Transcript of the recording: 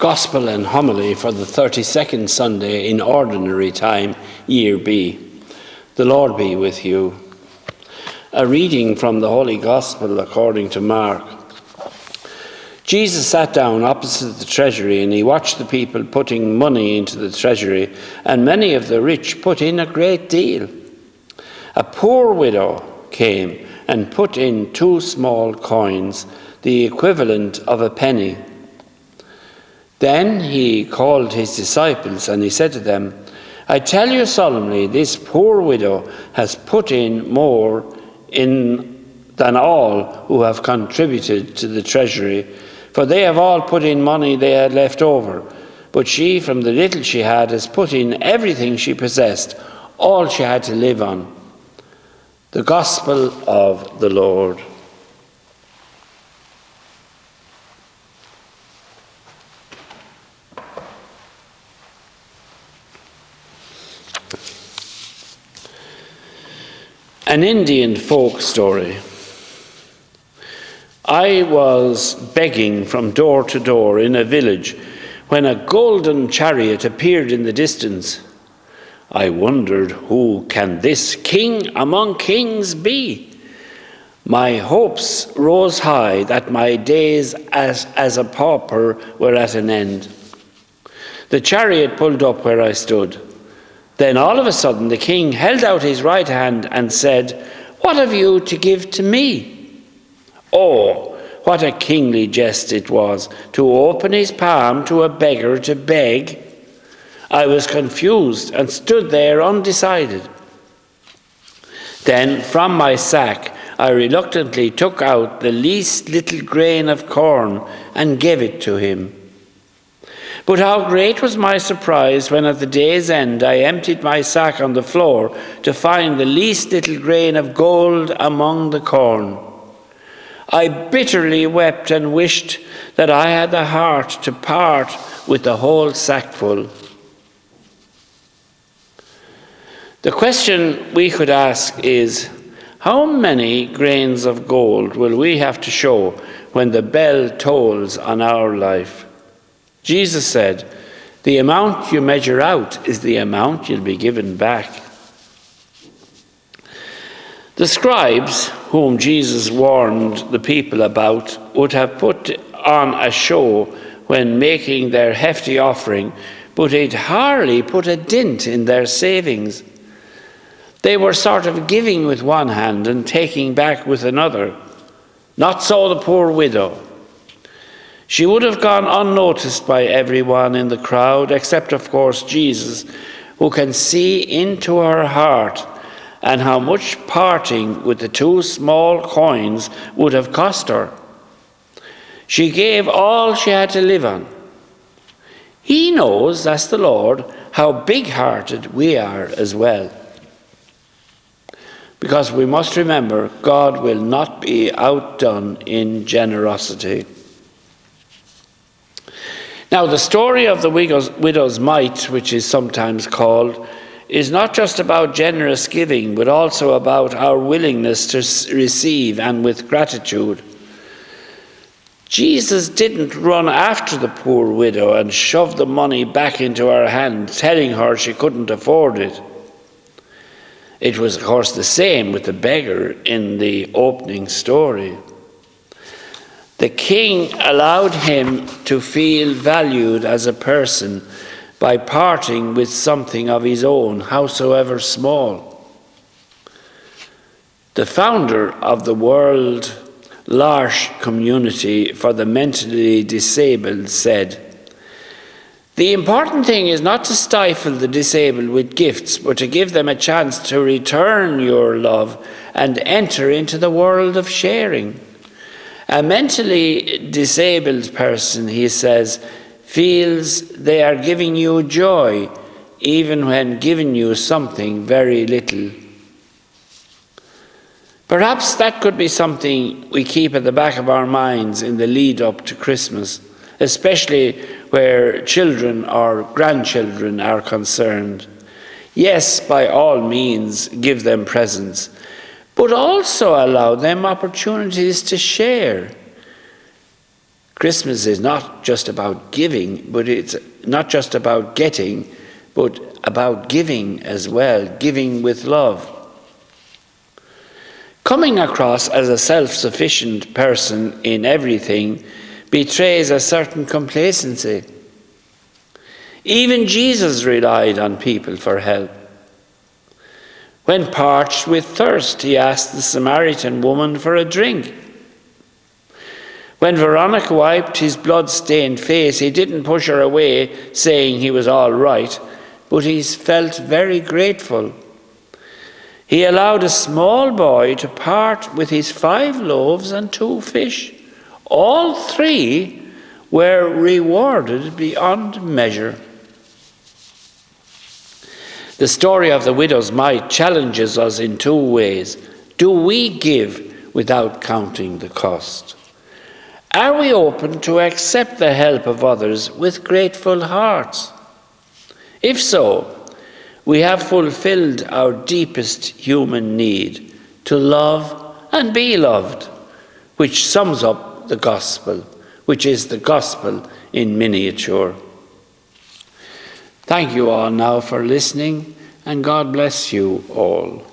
Gospel and homily for the 32nd Sunday in Ordinary Time, Year B. The Lord be with you. A reading from the Holy Gospel according to Mark. Jesus sat down opposite the treasury, and he watched the people putting money into the treasury, and many of the rich put in a great deal. A poor widow came and put in 2 small coins, the equivalent of a penny. Then he called his disciples, and he said to them, I tell you solemnly, this poor widow has put in more than all who have contributed to the treasury, for they have all put in money they had left over. But she, from the little she had, has put in everything she possessed, all she had to live on. The Gospel of the Lord. An Indian folk story. I was begging from door to door in a village when a golden chariot appeared in the distance. I wondered, who can this king among kings be? My hopes rose high that my days as a pauper were at an end. The chariot pulled up where I stood. Then all of a sudden the king held out his right hand and said, What have you to give to me? Oh, what a kingly jest it was, to open his palm to a beggar to beg. I was confused and stood there undecided. Then from my sack I reluctantly took out the least little grain of corn and gave it to him. But how great was my surprise when at the day's end I emptied my sack on the floor to find the least little grain of gold among the corn. I bitterly wept and wished that I had the heart to part with the whole sackful. The question we could ask is, how many grains of gold will we have to show when the bell tolls on our life? Jesus said, the amount you measure out is the amount you'll be given back. The scribes, whom Jesus warned the people about, would have put on a show when making their hefty offering, but it hardly put a dent in their savings. They were sort of giving with one hand and taking back with another. Not so the poor widow. She would have gone unnoticed by everyone in the crowd, except, of course, Jesus, who can see into her heart and how much parting with the 2 small coins would have cost her. She gave all she had to live on. He knows, that's the Lord, how big-hearted we are as well. Because we must remember, God will not be outdone in generosity. Now, the story of the widow's mite, which is sometimes called, is not just about generous giving, but also about our willingness to receive and with gratitude. Jesus didn't run after the poor widow and shove the money back into her hand, telling her she couldn't afford it. It was, of course, the same with the beggar in the opening story. The king allowed him to feel valued as a person by parting with something of his own, howsoever small. The founder of the World L'Arche Community for the Mentally Disabled said, The important thing is not to stifle the disabled with gifts, but to give them a chance to return your love and enter into the world of sharing. A mentally disabled person, he says, feels they are giving you joy, even when giving you something very little. Perhaps that could be something we keep at the back of our minds in the lead up to Christmas, especially where children or grandchildren are concerned. Yes, by all means, give them presents, but also allow them opportunities to share. Christmas is not just about giving, but it's not just about getting, but about giving as well, giving with love. Coming across as a self-sufficient person in everything betrays a certain complacency. Even Jesus relied on people for help. When parched with thirst, he asked the Samaritan woman for a drink. When Veronica wiped his blood-stained face, he didn't push her away, saying he was all right, but he felt very grateful. He allowed a small boy to part with his 5 loaves and 2 fish. All 3 were rewarded beyond measure. The story of the widow's mite challenges us in 2 ways. Do we give without counting the cost? Are we open to accept the help of others with grateful hearts? If so, we have fulfilled our deepest human need to love and be loved, which sums up the gospel, which is the gospel in miniature. Thank you all now for listening, and God bless you all.